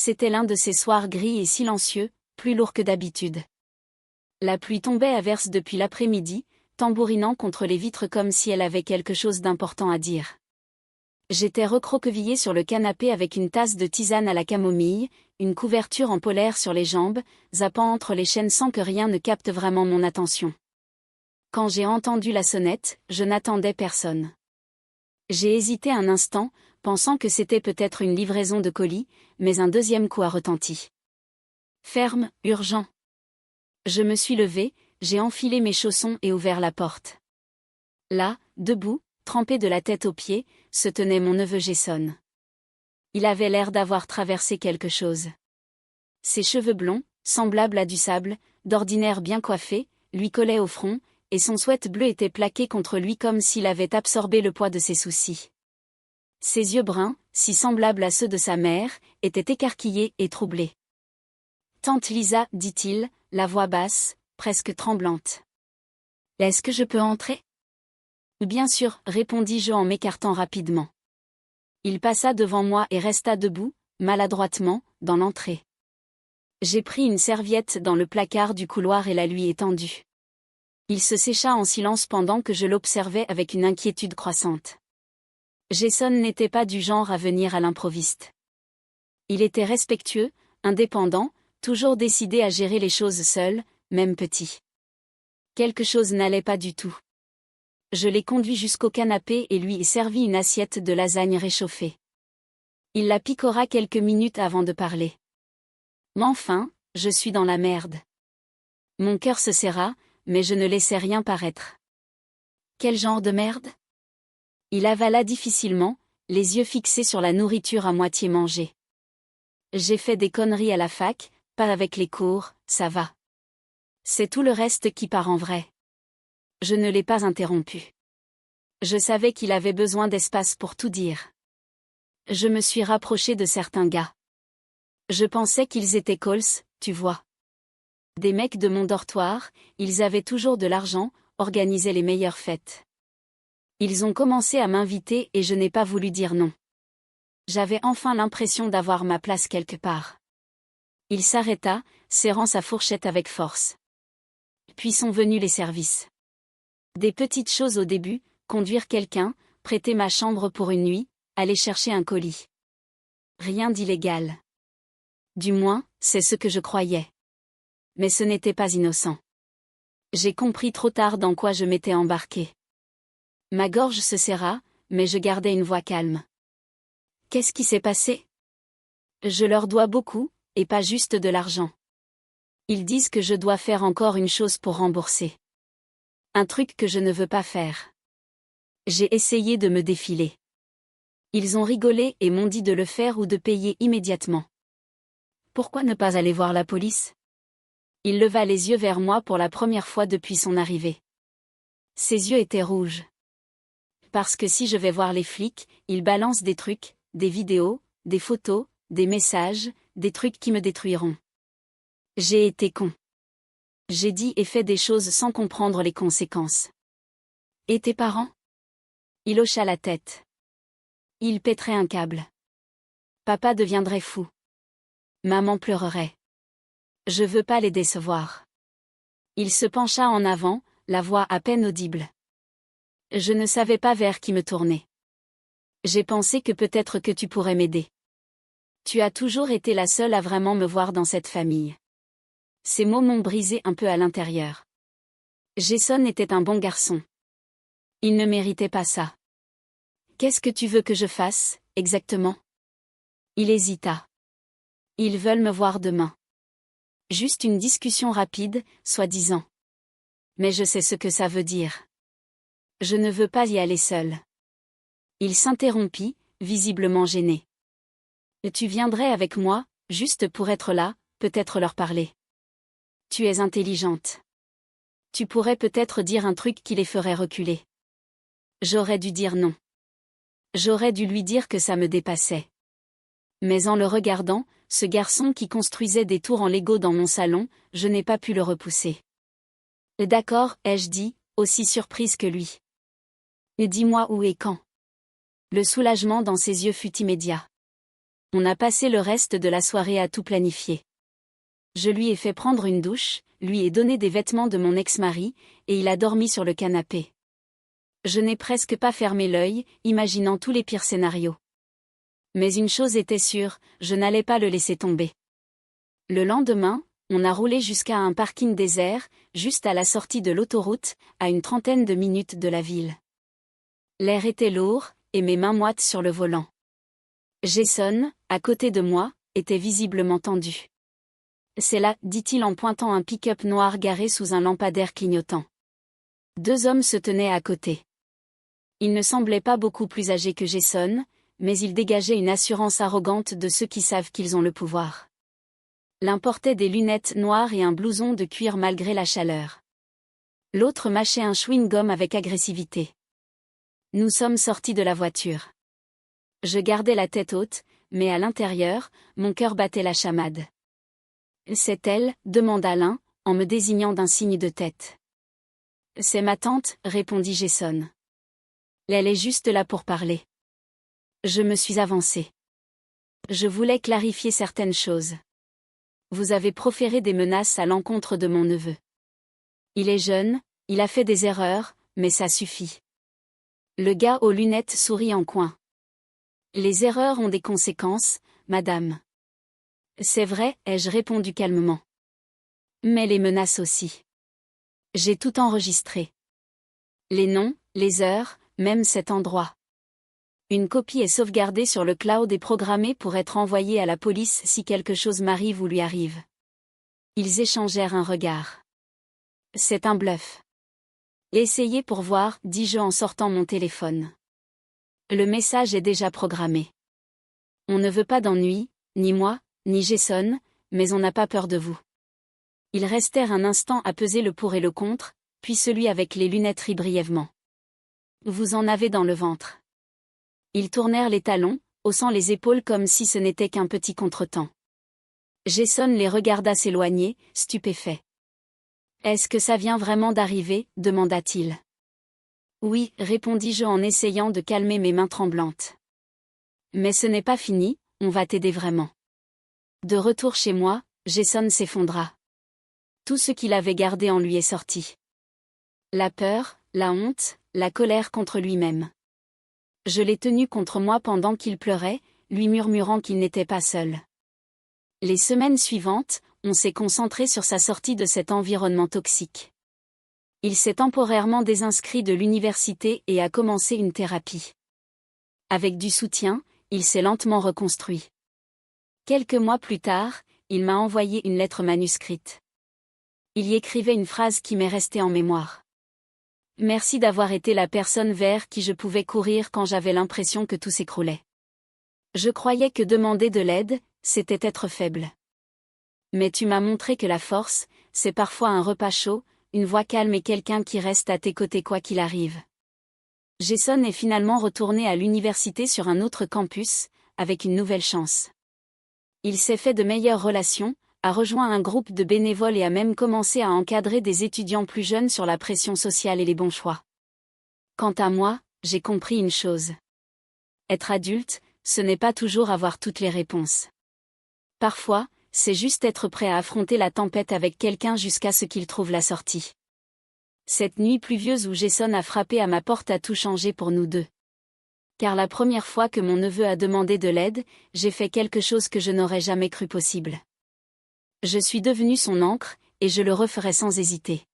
C'était l'un de ces soirs gris et silencieux, plus lourds que d'habitude. La pluie tombait à verse depuis l'après-midi, tambourinant contre les vitres comme si elle avait quelque chose d'important à dire. J'étais recroquevillée sur le canapé avec une tasse de tisane à la camomille, une couverture en polaire sur les jambes, zappant entre les chaînes sans que rien ne capte vraiment mon attention. Quand j'ai entendu la sonnette, je n'attendais personne. J'ai hésité un instant, pensant que c'était peut-être une livraison de colis, mais un deuxième coup a retenti. Ferme, urgent. Je me suis levée, j'ai enfilé mes chaussons et ouvert la porte. Là, debout, trempé de la tête aux pieds, se tenait mon neveu Jason. Il avait l'air d'avoir traversé quelque chose. Ses cheveux blonds, semblables à du sable, d'ordinaire bien coiffés, lui collaient au front, et son sweat bleu était plaqué contre lui comme s'il avait absorbé le poids de ses soucis. Ses yeux bruns, si semblables à ceux de sa mère, étaient écarquillés et troublés. « Tante Lisa, dit-il, la voix basse, presque tremblante. Est-ce que je peux entrer ? Bien sûr, répondis-je en m'écartant rapidement. Il passa devant moi et resta debout, maladroitement, dans l'entrée. J'ai pris une serviette dans le placard du couloir et la lui étendue. Il se sécha en silence pendant que je l'observais avec une inquiétude croissante. Jason n'était pas du genre à venir à l'improviste. Il était respectueux, indépendant, toujours décidé à gérer les choses seul, même petit. Quelque chose n'allait pas du tout. Je l'ai conduit jusqu'au canapé et lui ai servi une assiette de lasagne réchauffée. Il la picora quelques minutes avant de parler. Mais enfin, je suis dans la merde. Mon cœur se serra, mais je ne laissai rien paraître. Quel genre de merde ? Il avala difficilement, les yeux fixés sur la nourriture à moitié mangée. J'ai fait des conneries à la fac, pas avec les cours, ça va. C'est tout le reste qui part en vrai. Je ne l'ai pas interrompu. Je savais qu'il avait besoin d'espace pour tout dire. Je me suis rapprochée de certains gars. Je pensais qu'ils étaient cols, tu vois. Des mecs de mon dortoir, ils avaient toujours de l'argent, organisaient les meilleures fêtes. Ils ont commencé à m'inviter et je n'ai pas voulu dire non. J'avais enfin l'impression d'avoir ma place quelque part. Il s'arrêta, serrant sa fourchette avec force. Puis sont venus les services. Des petites choses au début, conduire quelqu'un, prêter ma chambre pour une nuit, aller chercher un colis. Rien d'illégal. Du moins, c'est ce que je croyais. Mais ce n'était pas innocent. J'ai compris trop tard dans quoi je m'étais embarqué. Ma gorge se serra, mais je gardais une voix calme. Qu'est-ce qui s'est passé ? Je leur dois beaucoup, et pas juste de l'argent. Ils disent que je dois faire encore une chose pour rembourser. Un truc que je ne veux pas faire. J'ai essayé de me défiler. Ils ont rigolé et m'ont dit de le faire ou de payer immédiatement. Pourquoi ne pas aller voir la police ? Il leva les yeux vers moi pour la première fois depuis son arrivée. Ses yeux étaient rouges. Parce que si je vais voir les flics, ils balancent des trucs, des vidéos, des photos, des messages, des trucs qui me détruiront. J'ai été con. J'ai dit et fait des choses sans comprendre les conséquences. Et tes parents ? Il hocha la tête. Il pèterait un câble. Papa deviendrait fou. Maman pleurerait. Je veux pas les décevoir. Il se pencha en avant, la voix à peine audible. Je ne savais pas vers qui me tourner. J'ai pensé que peut-être que tu pourrais m'aider. Tu as toujours été la seule à vraiment me voir dans cette famille. Ces mots m'ont brisé un peu à l'intérieur. Jason était un bon garçon. Il ne méritait pas ça. Qu'est-ce que tu veux que je fasse, exactement ? Il hésita. Ils veulent me voir demain. Juste une discussion rapide, soi-disant. Mais je sais ce que ça veut dire. Je ne veux pas y aller seule. Il s'interrompit, visiblement gêné. Tu viendrais avec moi, juste pour être là, peut-être leur parler. Tu es intelligente. Tu pourrais peut-être dire un truc qui les ferait reculer. J'aurais dû dire non. J'aurais dû lui dire que ça me dépassait. Mais en le regardant, ce garçon qui construisait des tours en Lego dans mon salon, je n'ai pas pu le repousser. D'accord, ai-je dit, aussi surprise que lui. Et dis-moi où et quand. Le soulagement dans ses yeux fut immédiat. On a passé le reste de la soirée à tout planifier. Je lui ai fait prendre une douche, lui ai donné des vêtements de mon ex-mari, et il a dormi sur le canapé. Je n'ai presque pas fermé l'œil, imaginant tous les pires scénarios. Mais une chose était sûre, je n'allais pas le laisser tomber. Le lendemain, on a roulé jusqu'à un parking désert, juste à la sortie de l'autoroute, à une trentaine de minutes de la ville. L'air était lourd, et mes mains moites sur le volant. Jason, à côté de moi, était visiblement tendu. C'est là, dit-il en pointant un pick-up noir garé sous un lampadaire clignotant. 2 hommes se tenaient à côté. Ils ne semblaient pas beaucoup plus âgés que Jason, mais ils dégageaient une assurance arrogante de ceux qui savent qu'ils ont le pouvoir. L'un portait des lunettes noires et un blouson de cuir malgré la chaleur. L'autre mâchait un chewing-gum avec agressivité. Nous sommes sortis de la voiture. Je gardais la tête haute, mais à l'intérieur, mon cœur battait la chamade. « C'est elle ?» demanda l'un, en me désignant d'un signe de tête. « C'est ma tante » répondit Jason. « Elle est juste là pour parler. » Je me suis avancée. Je voulais clarifier certaines choses. Vous avez proféré des menaces à l'encontre de mon neveu. Il est jeune, il a fait des erreurs, mais ça suffit. Le gars aux lunettes sourit en coin. Les erreurs ont des conséquences, madame. C'est vrai, ai-je répondu calmement. Mais les menaces aussi. J'ai tout enregistré. Les noms, les heures, même cet endroit. Une copie est sauvegardée sur le cloud et programmée pour être envoyée à la police si quelque chose m'arrive ou lui arrive. Ils échangèrent un regard. C'est un bluff. Essayez pour voir, dis-je en sortant mon téléphone. Le message est déjà programmé. On ne veut pas d'ennui, ni moi, ni Jason, mais on n'a pas peur de vous. Ils restèrent un instant à peser le pour et le contre, puis celui avec les lunettes rit brièvement. Vous en avez dans le ventre. Ils tournèrent les talons, haussant les épaules comme si ce n'était qu'un petit contretemps. Jason les regarda s'éloigner, stupéfait. « Est-ce que ça vient vraiment d'arriver ?» demanda-t-il. « Oui » répondis-je en essayant de calmer mes mains tremblantes. « Mais ce n'est pas fini, on va t'aider vraiment. » De retour chez moi, Jason s'effondra. Tout ce qu'il avait gardé en lui est sorti. La peur, la honte, la colère contre lui-même. Je l'ai tenu contre moi pendant qu'il pleurait, lui murmurant qu'il n'était pas seul. Les semaines suivantes, on s'est concentré sur sa sortie de cet environnement toxique. Il s'est temporairement désinscrit de l'université et a commencé une thérapie. Avec du soutien, il s'est lentement reconstruit. Quelques mois plus tard, il m'a envoyé une lettre manuscrite. Il y écrivait une phrase qui m'est restée en mémoire. Merci d'avoir été la personne vers qui je pouvais courir quand j'avais l'impression que tout s'écroulait. Je croyais que demander de l'aide, c'était être faible. Mais tu m'as montré que la force, c'est parfois un repas chaud, une voix calme et quelqu'un qui reste à tes côtés quoi qu'il arrive. Jason est finalement retourné à l'université sur un autre campus, avec une nouvelle chance. Il s'est fait de meilleures relations, a rejoint un groupe de bénévoles et a même commencé à encadrer des étudiants plus jeunes sur la pression sociale et les bons choix. Quant à moi, j'ai compris une chose. Être adulte, ce n'est pas toujours avoir toutes les réponses. Parfois, c'est juste être prêt à affronter la tempête avec quelqu'un jusqu'à ce qu'il trouve la sortie. Cette nuit pluvieuse où Jason a frappé à ma porte a tout changé pour nous deux. Car la première fois que mon neveu a demandé de l'aide, j'ai fait quelque chose que je n'aurais jamais cru possible. Je suis devenue son ancre, et je le referai sans hésiter.